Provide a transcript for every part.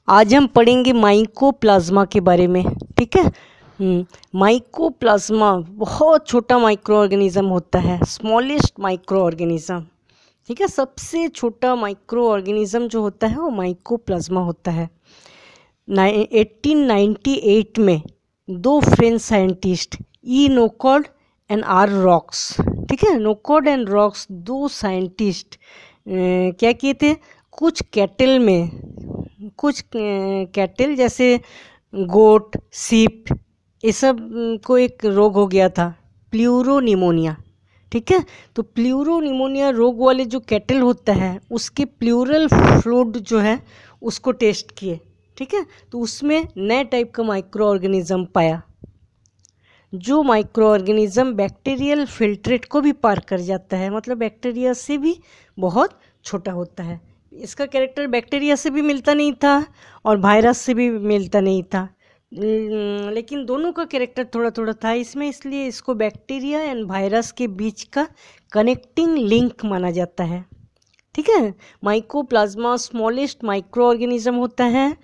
आज हम पढ़ेंगे माइकोप्लाज्मा के बारे में। ठीक है। माइकोप्लाज्मा बहुत छोटा माइक्रो ऑर्गेनिज्म होता है, स्मॉलेस्ट माइक्रो ऑर्गेनिज्म। ठीक है, सबसे छोटा माइक्रो ऑर्गेनिज्म जो होता है वो माइकोप्लाज्मा होता है। 1898 में दो French scientist E Nocard and R Roux, ठीक है, नोकॉड एंड रॉक्स, दो साइंटिस्ट क्या किए थे, कुछ कैटल जैसे गोट, सीप, ये सब को एक रोग हो गया था, प्लूरोनिमोनिया। ठीक है, तो प्लूरोनिमोनिया रोग वाले जो कैटल होता है उसके प्लूरल फ्लूइड जो है उसको टेस्ट किए। ठीक है, तो उसमें नए टाइप का माइक्रो ऑर्गेनिज्म पाया, जो माइक्रो ऑर्गेनिज्म बैक्टीरियल फिल्ट्रेट को भी पार कर जाता है, मतलब बैक्टीरिया से भी बहुत छोटा होता है। इसका कैरेक्टर बैक्टीरिया से भी मिलता नहीं था और वायरस से भी मिलता नहीं था, लेकिन दोनों का कैरेक्टर थोड़ा थोड़ा था इसमें, इसलिए इसको बैक्टीरिया एंड वायरस के बीच का कनेक्टिंग लिंक माना जाता है। ठीक है, माइकोप्लाज्मा स्मॉलेस्ट माइक्रो ऑर्गेनिज्म होता है।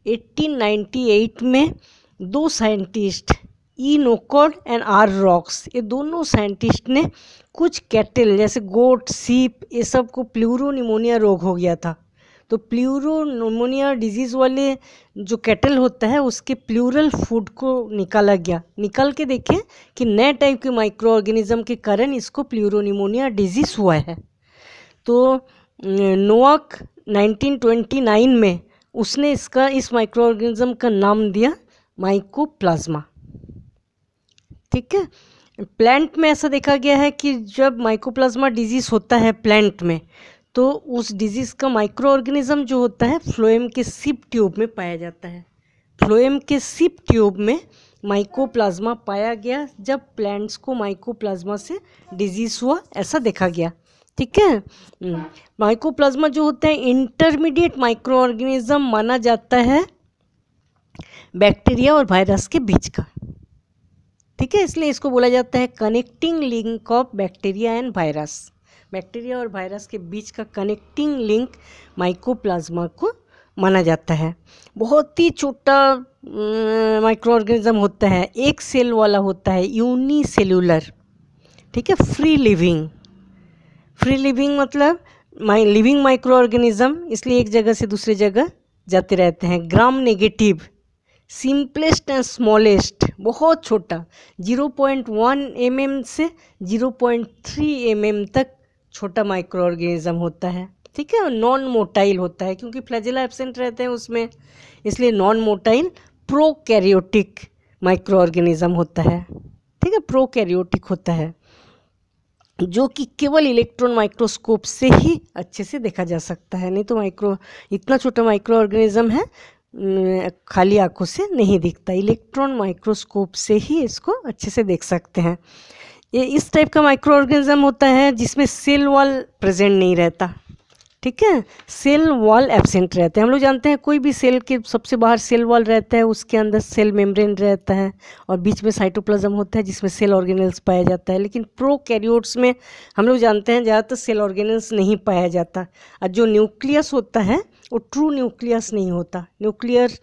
1898 में दो scientist E Nocard and R Roux, ये दोनों साइंटिस्ट ने कुछ कैटल जैसे गोट, सीप, ये सब को प्लूरोनिमोनिया रोग हो गया था। तो प्लूरोनिमोनिया डिजीज़ वाले जो कैटल होता है उसके प्लूरल फूड को निकाला गया, निकाल के देखें कि नए टाइप के माइक्रो ऑर्गेनिज्म के कारण इसको प्लूरोनिमोनिया डिजीज़ हुआ है। तो नोआक 1929 में उसने इस माइक्रो ऑर्गेनिज्म का नाम दिया माइकोप्लाज्मा। ठीक है, प्लांट में ऐसा देखा गया है कि जब माइकोप्लाज्मा डिजीज़ होता है प्लांट में, तो उस डिजीज़ का माइक्रो ऑर्गेनिज्म जो होता है फ्लोएम के सिप ट्यूब में पाया जाता है। फ्लोएम के सिप ट्यूब में माइकोप्लाज्मा पाया गया जब प्लांट्स को माइकोप्लाज्मा से डिजीज़ हुआ, ऐसा देखा गया। ठीक है, माइकोप्लाज्मा जो होता है इंटरमीडिएट माइक्रो ऑर्गेनिज्म माना जाता है बैक्टीरिया और वायरस के बीच का। ठीक है, इसलिए इसको बोला जाता है connecting link of bacteria and virus. Bacteria और वायरस के बीच का कनेक्टिंग लिंक माइकोप्लाज्मा को माना जाता है। बहुत ही छोटा माइक्रो ऑर्गेनिज्म होता है, एक सेल वाला होता है, यूनिसेल्यूलर। ठीक है, फ्री लिविंग मतलब लिविंग माइक्रो ऑर्गेनिज्म, इसलिए एक जगह से दूसरी जगह जाते रहते हैं। Gram negative, simplest and smallest, बहुत छोटा, 0.1 mm से 0.3 mm तक छोटा माइक्रो ऑर्गेनिज्म होता है। ठीक है, नॉन मोटाइल होता है क्योंकि फ्लैजेला एब्सेंट रहते हैं उसमें, इसलिए non motile prokaryotic micro organism होता है। ठीक है, प्रोकैरियोटिक होता है, जो कि केवल इलेक्ट्रॉन माइक्रोस्कोप से ही अच्छे से देखा जा सकता है, नहीं तो इतना छोटा माइक्रो ऑर्गेनिज्म है खाली आंखों से नहीं दिखता, इलेक्ट्रॉन माइक्रोस्कोप से ही इसको अच्छे से देख सकते हैं। ये इस टाइप का माइक्रो ऑर्गेनिज्म होता है जिसमें सेल वॉल प्रेजेंट नहीं रहता। ठीक है, सेल वॉल एब्सेंट रहते हैं। हम लोग जानते हैं कोई भी सेल के सबसे बाहर सेल वॉल रहता है, उसके अंदर सेल मेम्ब्रेन रहता है और बीच में साइटोप्लाज्म होता है जिसमें सेल ऑर्गेनेल्स पाया जाता है। लेकिन प्रोकैरियोट्स में हम लोग जानते हैं ज़्यादातर सेल ऑर्गेनेल्स नहीं पाया जाता, और जो न्यूक्लियस होता है वो ट्रू न्यूक्लियस नहीं होता, न्यूक्लियर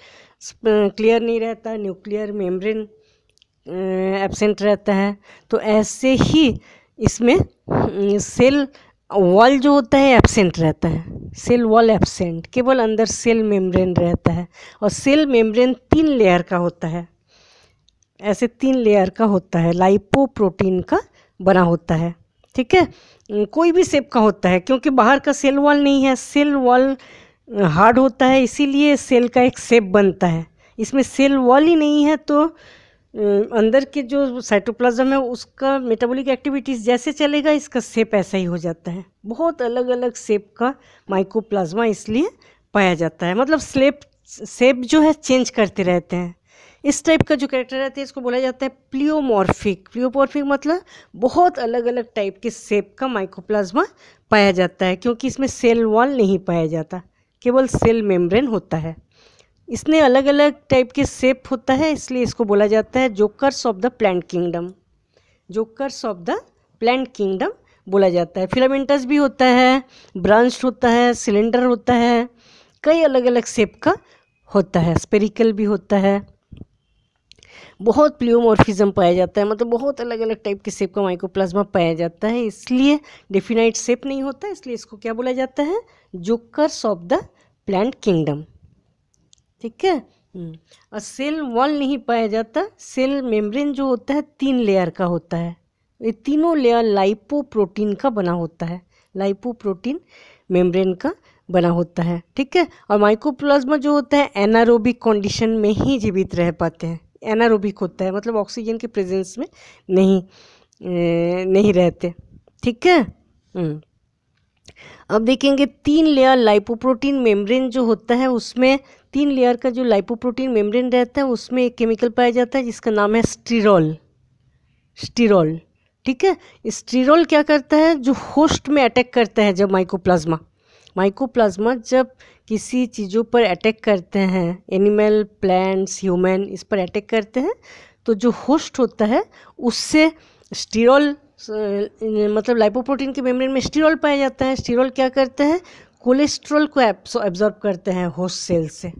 क्लियर नहीं रहता, न्यूक्लियर मेम्ब्रेन एब्सेंट रहता है। तो ऐसे ही इसमें सेल वॉल जो होता है एब्सेंट रहता है, सेल वॉल एब्सेंट, केवल अंदर सेल मेम्ब्रेन रहता है। और सेल मेम्ब्रेन 3 लेयर का होता है, ऐसे 3 लेयर का होता है, लाइपोप्रोटीन का बना होता है। ठीक है, कोई भी शेप का होता है क्योंकि बाहर का सेल वॉल नहीं है, सेल वॉल हार्ड होता है, इसीलिए सेल का एक शेप बनता है। इसमें सेल वॉल ही नहीं है तो अंदर के जो साइटोप्लाज्म है उसका मेटाबॉलिक एक्टिविटीज़ जैसे चलेगा, इसका शेप ऐसा ही हो जाता है। बहुत अलग अलग शेप का माइकोप्लाज्मा इसलिए पाया जाता है, मतलब शेप जो है चेंज करते रहते हैं। इस टाइप का जो कैरेक्टर रहता है इसको बोला जाता है प्लियोमॉर्फिक। प्लियोमॉर्फिक मतलब बहुत अलग अलग टाइप के शेप का माइकोप्लाज्मा पाया जाता है, क्योंकि इसमें सेल वॉल नहीं पाया जाता, केवल सेल मेम्ब्रेन होता है। इसमें अलग अलग टाइप के शेप होता है, इसलिए इसको बोला जाता है jokers of the plant kingdom. Jokers of the plant kingdom बोला जाता है। फिलामेंटस भी होता है, ब्रांच्ड होता है, सिलेंडर होता है, कई अलग अलग शेप का होता है, स्पेरिकल भी होता है, बहुत प्लियोमॉर्फिज्म पाया जाता है, मतलब बहुत अलग अलग टाइप के शेप का माइकोप्लाज्मा पाया जाता है, इसलिए डेफिनाइट शेप नहीं होता, इसलिए इसको क्या बोला जाता है, jokers of the plant kingdom. ठीक है। और सेल वॉल नहीं पाया जाता, सेल मेम्ब्रेन जो होता है 3 लेयर का होता है, ये तीनों लेयर लाइपोप्रोटीन का बना होता है, लाइपोप्रोटीन मेम्ब्रेन का बना होता है। ठीक है। और माइकोप्लाज्मा जो होता है एनारोबिक कंडीशन में ही जीवित रह पाते हैं, एनारोबिक होता है, मतलब ऑक्सीजन के प्रेजेंस में नहीं रहते। ठीक है। अब देखेंगे 3 लेयर लाइपोप्रोटीन मेम्ब्रेन जो होता है, उसमें 3 लेयर का जो लाइपोप्रोटीन मेम्ब्रेन रहता है उसमें एक केमिकल पाया जाता है जिसका नाम है स्टीरोल। स्टीरोल। ठीक है। स्टीरोल क्या करता है, जो होस्ट में अटैक करता है, जब माइकोप्लाज्मा जब किसी चीज़ों पर अटैक करते हैं, एनिमल, प्लांट्स, ह्यूमन, इस पर अटैक करते हैं, तो जो होस्ट होता है उससे स्टीरोल, मतलब लाइपोप्रोटीन के मेम्ब्रेन में स्टीरोल पाया जाता है। स्टीरोल क्या करता है, कोलेस्ट्रॉल को एब्जॉर्ब करते हैं होस्ट सेल से,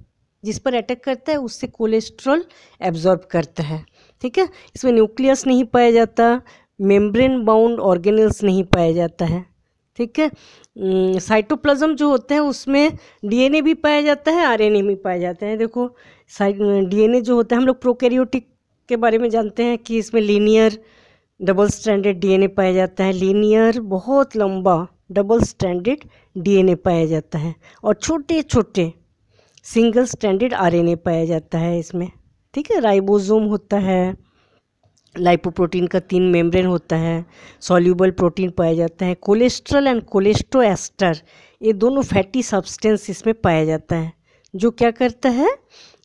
जिस पर अटैक करता है उससे कोलेस्ट्रॉल एब्जॉर्ब करता है। ठीक है। इसमें न्यूक्लियस नहीं पाया जाता, मेम्ब्रेन बाउंड ऑर्गेनेल्स नहीं पाया जाता है। ठीक है। साइटोप्लाज्म जो होता है उसमें डीएनए भी पाया जाता है, आरएनए भी पाया जाता है। देखो डीएनए जो होता है, हम लोग प्रोकैरियोटिक के बारे में जानते हैं कि इसमें लीनियर डबल स्ट्रैंडेड डीएनए पाया जाता है, लीनियर बहुत लंबा डबल स्ट्रैंडेड डीएनए पाया जाता है, और छोटे छोटे सिंगल स्ट्रैंडेड आरएनए पाया जाता है इसमें। ठीक है। राइबोसोम होता है, लाइपोप्रोटीन का 3 मेम्ब्रेन होता है, सॉल्यूबल प्रोटीन पाया जाता है, कोलेस्ट्रॉल एंड कोलेस्ट्रोएस्टर, ये दोनों फैटी सब्सटेंस इसमें पाया जाता है, जो क्या करता है,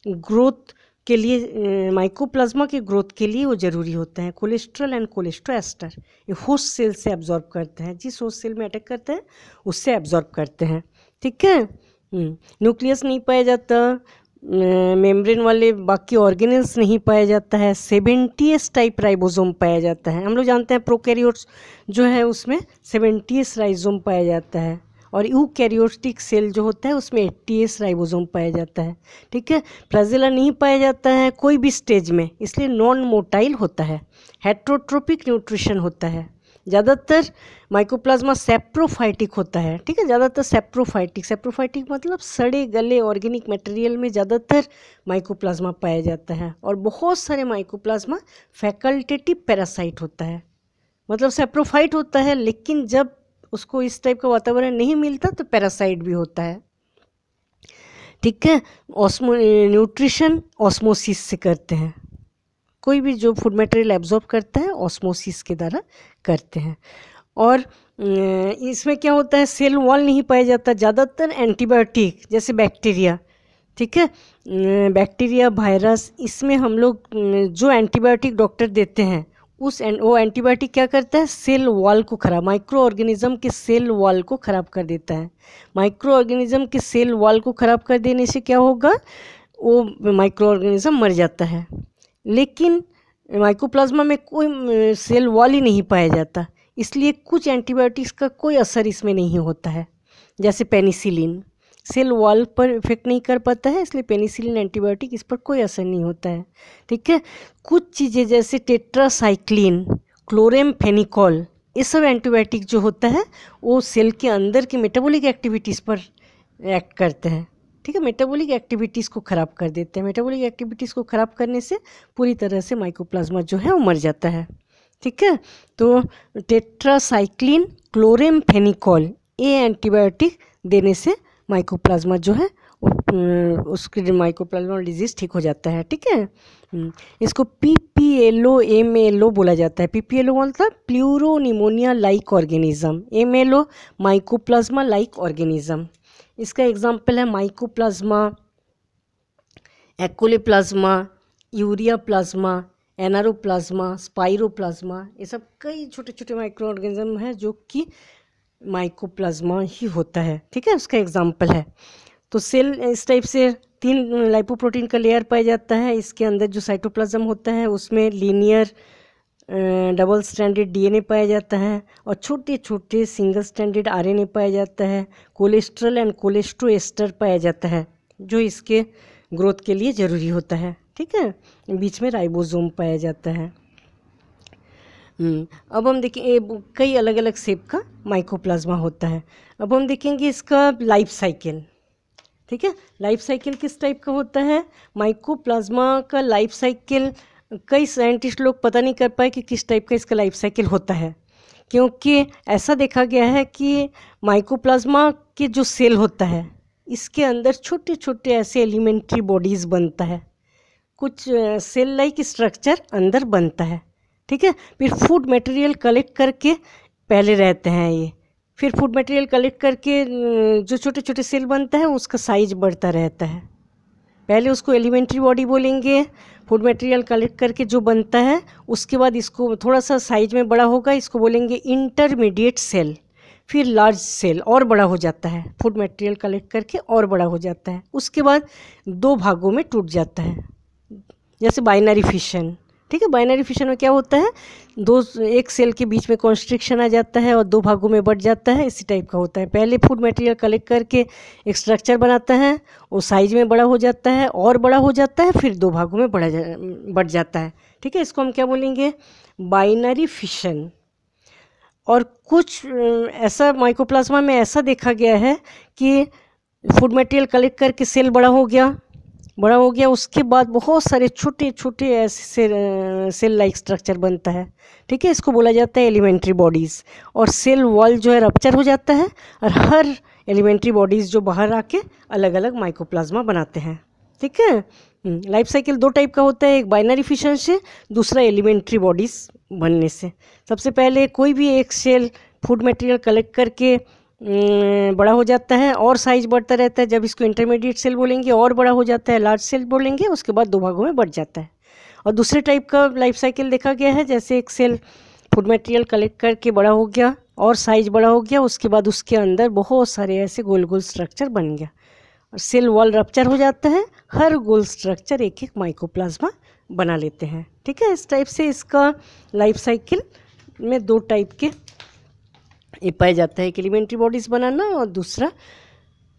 ग्रोथ के लिए, माइकोप्लाज्मा के ग्रोथ के लिए वो ज़रूरी होता है। कोलेस्ट्रॉल एंड कोलेस्ट्रोएस्टर ये होस्ट सेल से एब्जॉर्ब करते हैं, जिस होस्ट सेल में अटैक करते हैं उससे एब्जॉर्ब करते हैं। ठीक है। न्यूक्लियस नहीं पाया जाता, मेम्ब्रेन वाले बाकी ऑर्गेनेल्स नहीं पाया जाता है, 70s टाइप राइबोसोम पाया जाता है। हम लोग जानते हैं प्रोकैरियोट्स जो है उसमें 70s राइबोसोम पाया जाता है, और यूकैरियोटिक सेल जो होता है उसमें 80s राइबोसोम पाया जाता है। ठीक है। फ्लैजेला नहीं पाया जाता है कोई भी स्टेज में, इसलिए नॉन मोटाइल होता है, हेट्रोट्रोपिक न्यूट्रिशन होता है। ज़्यादातर माइकोप्लाज्मा सेप्रोफाइटिक होता है। ठीक है। ज़्यादातर सेप्रोफाइटिक मतलब सड़े गले ऑर्गेनिक मटेरियल में ज़्यादातर माइकोप्लाज्मा पाया जाता है, और बहुत सारे माइकोप्लाज्मा फैकल्टेटिव पैरासाइट होता है, मतलब सेप्रोफाइट होता है, लेकिन जब उसको इस टाइप का वातावरण नहीं मिलता तो पैरासाइट भी होता है। ठीक है। न्यूट्रिशन ऑस्मोसिस से करते हैं, कोई भी जो फूड मटेरियल एब्जॉर्ब करता है ऑस्मोसिस के द्वारा करते हैं। और इसमें क्या होता है, सेल वॉल नहीं पाया जाता, ज़्यादातर एंटीबायोटिक जैसे बैक्टीरिया, ठीक है, बैक्टीरिया, वायरस, इसमें हम लोग जो एंटीबायोटिक डॉक्टर देते हैं वो एंटीबायोटिक क्या करता है, सेल वॉल को खराब, माइक्रो ऑर्गेनिज्म के सेल वॉल को ख़राब कर देता है। माइक्रो ऑर्गेनिज्म के सेल वॉल को ख़राब कर देने से क्या होगा, वो माइक्रो ऑर्गेनिज्म मर जाता है। लेकिन माइकोप्लाज्मा में कोई सेल वॉल ही नहीं पाया जाता, इसलिए कुछ एंटीबायोटिक्स का कोई असर इसमें नहीं होता है। जैसे पेनिसिलिन सेल वॉल पर इफेक्ट नहीं कर पाता है, इसलिए पेनिसिलिन एंटीबायोटिक इस पर कोई असर नहीं होता है। ठीक है। कुछ चीज़ें जैसे टेट्रासाइक्लिन, क्लोरेमफेनिकॉल, ये सब एंटीबायोटिक जो होता है वो सेल के अंदर की मेटाबॉलिक एक्टिविटीज़ पर एक्ट करते हैं। ठीक है। मेटाबॉलिक एक्टिविटीज़ को ख़राब कर देते हैं। मेटाबॉलिक एक्टिविटीज़ को ख़राब करने से पूरी तरह से माइकोप्लाज्मा जो है वो मर जाता है। ठीक है। तो टेट्रासाइक्लिन, क्लोरेमफेनिकॉल, ये एंटीबायोटिक देने से माइकोप्लाज्मा जो है उसके माइकोप्लाज्मा डिजीज़ ठीक हो जाता है। ठीक है। इसको PPLO MLO बोला जाता है। PPLO मतलब pleuropneumonia like organism, MLO mycoplasma like organism. इसका एग्जाम्पल है माइकोप्लाज्मा, एकोलेप्लाज्मा, यूरिया प्लाज्मा, एनारोप्लाज्मा, स्पाइरोप्लाज्मा, ये सब कई छोटे छोटे माइक्रो ऑर्गेनिज्म हैं जो कि माइकोप्लाज्मा ही होता है। ठीक है। उसका एग्जाम्पल है। तो सेल इस टाइप से 3 लाइपोप्रोटीन का लेयर पाया जाता है। इसके अंदर जो साइटोप्लाज्म होता है उसमें लीनियर डबल स्ट्रैंडेड DNA पाया जाता है, और छोटे छोटे सिंगल स्ट्रैंडेड RNA पाया जाता है। कोलेस्ट्रॉल एंड कोलेस्ट्रोएस्टर पाया जाता है, जो इसके ग्रोथ के लिए ज़रूरी होता है। ठीक है, बीच में राइबोसोम पाया जाता है। अब हम देखें कई अलग अलग शेप का माइकोप्लाज्मा होता है। अब हम देखेंगे इसका लाइफ साइकिल। ठीक है, लाइफ साइकिल किस टाइप का होता है? माइकोप्लाज्मा का लाइफ साइकिल कई साइंटिस्ट लोग पता नहीं कर पाए कि किस टाइप का इसका लाइफ साइकिल होता है, क्योंकि ऐसा देखा गया है कि माइकोप्लाज्मा के जो सेल होता है इसके अंदर छोटे छोटे ऐसे एलिमेंट्री बॉडीज़ बनता है, कुछ सेल लाइक स्ट्रक्चर अंदर बनता है। ठीक है, फिर फूड मटेरियल कलेक्ट करके पहले रहते हैं ये, फिर फूड मटेरियल कलेक्ट करके जो छोटे छोटे सेल बनता है उसका साइज बढ़ता रहता है। पहले उसको एलिमेंट्री बॉडी बोलेंगे, फूड मटेरियल कलेक्ट करके जो बनता है उसके बाद इसको थोड़ा सा साइज में बड़ा होगा, इसको बोलेंगे इंटरमीडिएट सेल, फिर लार्ज सेल और बड़ा हो जाता है, फूड मटेरियल कलेक्ट करके और बड़ा हो जाता है, उसके बाद 2 भागों में टूट जाता है, जैसे बाइनरी फिशन। ठीक है, बाइनरी फिशन में क्या होता है, एक सेल के बीच में कॉन्स्ट्रिक्शन आ जाता है और 2 भागों में बढ़ जाता है, इसी टाइप का होता है। पहले फूड मटेरियल कलेक्ट करके एक स्ट्रक्चर बनाता है, वो साइज में बड़ा हो जाता है और बड़ा हो जाता है, फिर 2 भागों में बढ़ जाता है। ठीक है, इसको हम क्या बोलेंगे, बाइनरी फिशन। और कुछ ऐसा माइकोप्लाज्मा में ऐसा देखा गया है कि फूड मटेरियल कलेक्ट करके सेल बड़ा हो गया, उसके बाद बहुत सारे छोटे छोटे ऐसे सेल लाइक स्ट्रक्चर बनता है। ठीक है, इसको बोला जाता है एलिमेंट्री बॉडीज़। और सेल वॉल जो है रप्चर हो जाता है और हर एलिमेंट्री बॉडीज़ जो बाहर आके अलग अलग माइकोप्लाज्मा बनाते हैं। ठीक है, लाइफ साइकिल 2 टाइप का होता है, एक बाइनरी फिशन से, दूसरा एलिमेंट्री बॉडीज़ बनने से। सबसे पहले कोई भी एक सेल फूड मटेरियल कलेक्ट करके बड़ा हो जाता है और साइज बढ़ता रहता है, जब इसको इंटरमीडिएट सेल बोलेंगे, और बड़ा हो जाता है, लार्ज सेल बोलेंगे, उसके बाद 2 भागों में बढ़ जाता है। और दूसरे टाइप का लाइफ साइकिल देखा गया है, जैसे एक सेल फूड मटेरियल कलेक्ट करके बड़ा हो गया और साइज बड़ा हो गया, उसके बाद उसके अंदर बहुत सारे ऐसे गोल गोल स्ट्रक्चर बन गया और सेल वॉल रप्चर हो जाता है, हर गोल स्ट्रक्चर एक एक माइकोप्लाज्मा बना लेते हैं। ठीक है, इस टाइप से इसका लाइफ साइकिल में 2 टाइप के ये पाया जाता है, एक एलिमेंट्री बॉडीज़ बनाना और दूसरा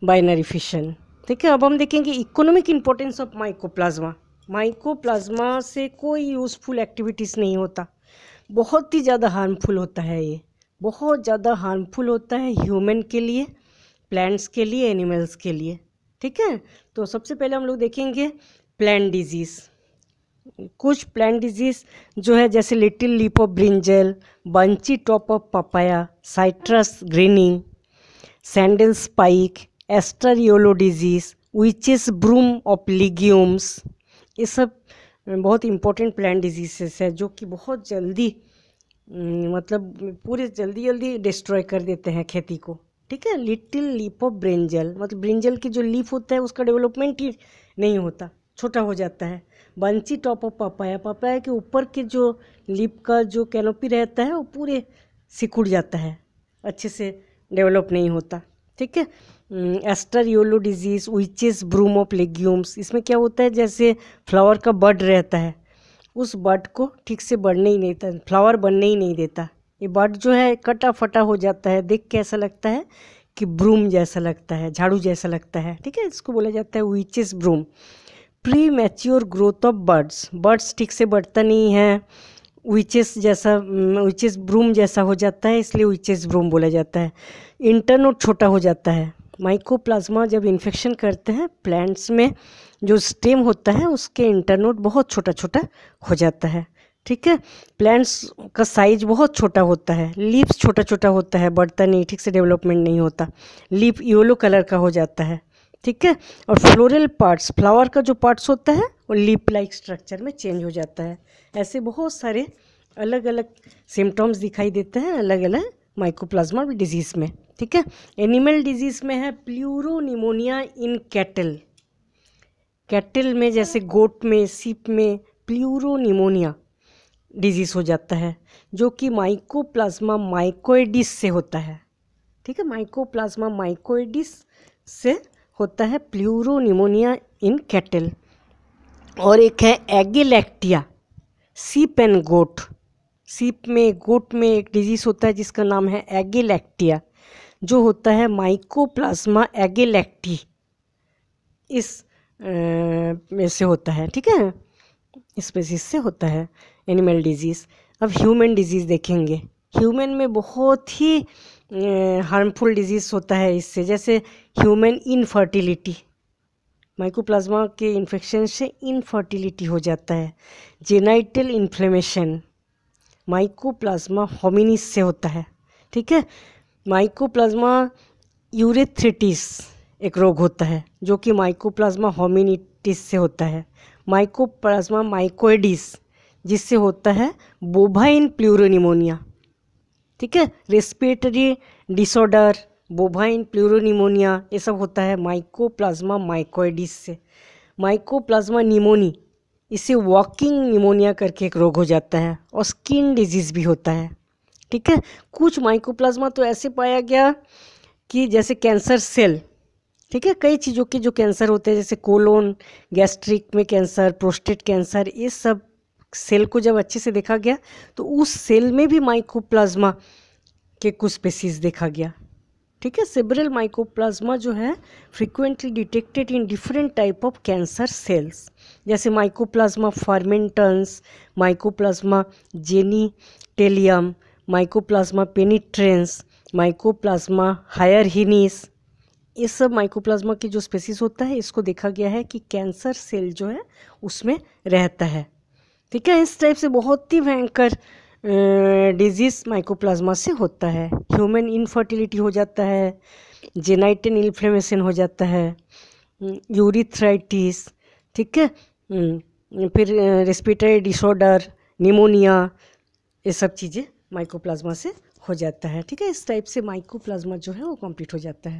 बाइनरी फिशन। ठीक है, अब हम देखेंगे economic importance of mycoplasma. Mycoplasma से कोई यूज़फुल एक्टिविटीज़ नहीं होता, बहुत ही ज़्यादा हार्मफुल होता है, ये बहुत ज़्यादा हार्मफुल होता है ह्यूमन के लिए, प्लांट्स के लिए, एनिमल्स के लिए। ठीक है, तो सबसे पहले हम लोग देखेंगे प्लांट डिजीज़। कुछ प्लांट डिजीज़ जो है, जैसे little leaf of brinjal, bunchy top of papaya, citrus greening, sandal spike, aster yellow disease, witches broom of legumes, ये सब बहुत इंपॉर्टेंट प्लांट डिजीज़ है जो कि बहुत जल्दी मतलब पूरे जल्दी डिस्ट्रॉय कर देते हैं खेती को। ठीक है, लिटिल लीफ ऑफ ब्रिंजल, मतलब ब्रिंजल की जो लीफ होता है उसका डेवलपमेंट ही नहीं होता, छोटा हो जाता है। Bunchy top of papaya, papaya के ऊपर के जो लीफ का जो कैनोपी रहता है वो पूरे सिकुड़ जाता है, अच्छे से डेवलप नहीं होता। ठीक है, aster yellow disease, witches broom of legumes, इसमें क्या होता है, जैसे फ्लावर का बड रहता है, उस बड को ठीक से बढ़ने ही नहीं देता, फ्लावर बनने ही नहीं देता, ये बड जो है कटा फटा हो जाता है, देख के ऐसा लगता है कि ब्रूम जैसा लगता है, झाड़ू जैसा लगता है। ठीक है, इसको बोला जाता है witches broom. Premature growth of birds ठीक से बढ़ता नहीं है, विचेस ब्रूम जैसा हो जाता है, इसलिए विचेस ब्रूम बोला जाता है। इंटरनोड छोटा हो जाता है, माइकोप्लाज्मा जब इन्फेक्शन करते हैं प्लांट्स में, जो स्टेम होता है उसके इंटरनोड बहुत छोटा छोटा हो जाता है। ठीक है, प्लांट्स का साइज बहुत छोटा होता है, लीव्स छोटा छोटा होता है, बढ़ता नहीं, ठीक से डेवलपमेंट नहीं होता, लीफ येलो कलर का हो जाता है। ठीक है, और फ्लोरल पार्ट्स, फ्लावर का जो पार्ट्स होता है वो लीफ लाइक स्ट्रक्चर में चेंज हो जाता है। ऐसे बहुत सारे अलग अलग सिम्टम्स दिखाई देते हैं अलग अलग माइकोप्लाज्मा डिजीज़ में। ठीक है, एनिमल डिजीज़ में है प्लूरोनिमोनिया इन कैटल में, जैसे गोट में, सीप में प्लूरोनिमोनिया डिजीज़ हो जाता है, जो कि माइकोप्लाज्मा माइकोइडिस से होता है। ठीक है, माइकोप्लाज्मा माइकोइडिस से होता है प्लूरोनिमोनिया इन कैटल। और एक है एगेलैक्टिया, सीप एंड गोट, सीप में गोट में एक डिजीज़ होता है जिसका नाम है एगेलैक्टिया, जो होता है माइकोप्लाज्मा एगेलैक्टी। इस में से होता है, ठीक है, स्पेसीज से होता है एनिमल डिजीज़। अब ह्यूमन डिजीज़ देखेंगे। ह्यूमन में बहुत ही हार्मफुल डिजीज़ होता है इससे, जैसे ह्यूमन इनफर्टिलिटी, माइकोप्लाज्मा के इन्फेक्शन से इनफर्टिलिटी हो जाता है। जेनाइटल इन्फ्लेमेशन माइकोप्लाज्मा होमिनिस से होता है, ठीक है। माइकोप्लाज्मा यूरेथ्रिटिस एक रोग होता है जो कि माइकोप्लाज्मा होमिनिटिस से होता है। माइकोप्लाज्मा माइकोइडिस जिससे होता है बोवाइन प्लूरोनिमोनिया, ठीक है। रेस्पिरेटरी डिसऑर्डर, बोवाइन प्लूरोनिमोनिया, ये सब होता है माइकोप्लाज्मा माइकोइडिस से। माइकोप्लाज्मा निमोनी, इसे वॉकिंग निमोनिया करके एक रोग हो जाता है। और स्किन डिजीज़ भी होता है, ठीक है। कुछ माइकोप्लाज्मा तो ऐसे पाया गया कि जैसे कैंसर सेल, ठीक है, कई चीज़ों के जो कैंसर होते हैं जैसे कोलोन, गैस्ट्रिक में कैंसर, प्रोस्टेट कैंसर, ये सब सेल को जब अच्छे से देखा गया तो उस सेल में भी माइकोप्लाज्मा के कुछ स्पेसीज देखा गया, ठीक है। सेवरल माइकोप्लाज्मा जो है frequently detected in different type of cancer cells, जैसे माइकोप्लाज्मा फर्मेंटन्स, माइकोप्लाज्मा जेनिटेलियम, माइकोप्लाज्मा पेनिट्रेंस, माइकोप्लाज्मा हायरहिनिस, ये सब माइकोप्लाज्मा की जो स्पेसीज होता है इसको देखा गया है कि कैंसर सेल जो है उसमें रहता है, ठीक है। इस टाइप से बहुत ही भयंकर डिजीज़ माइकोप्लाज्मा से होता है। ह्यूमन इनफर्टिलिटी हो जाता है, जेनाइटल इन्फ्लेमेशन हो जाता है, यूरिथ्राइटिस, ठीक है, फिर रेस्पिरेटरी डिसऑर्डर, निमोनिया, ये सब चीज़ें माइकोप्लाज्मा से हो जाता है, ठीक है। इस टाइप से माइकोप्लाज्मा जो है वो कंप्लीट हो जाता है।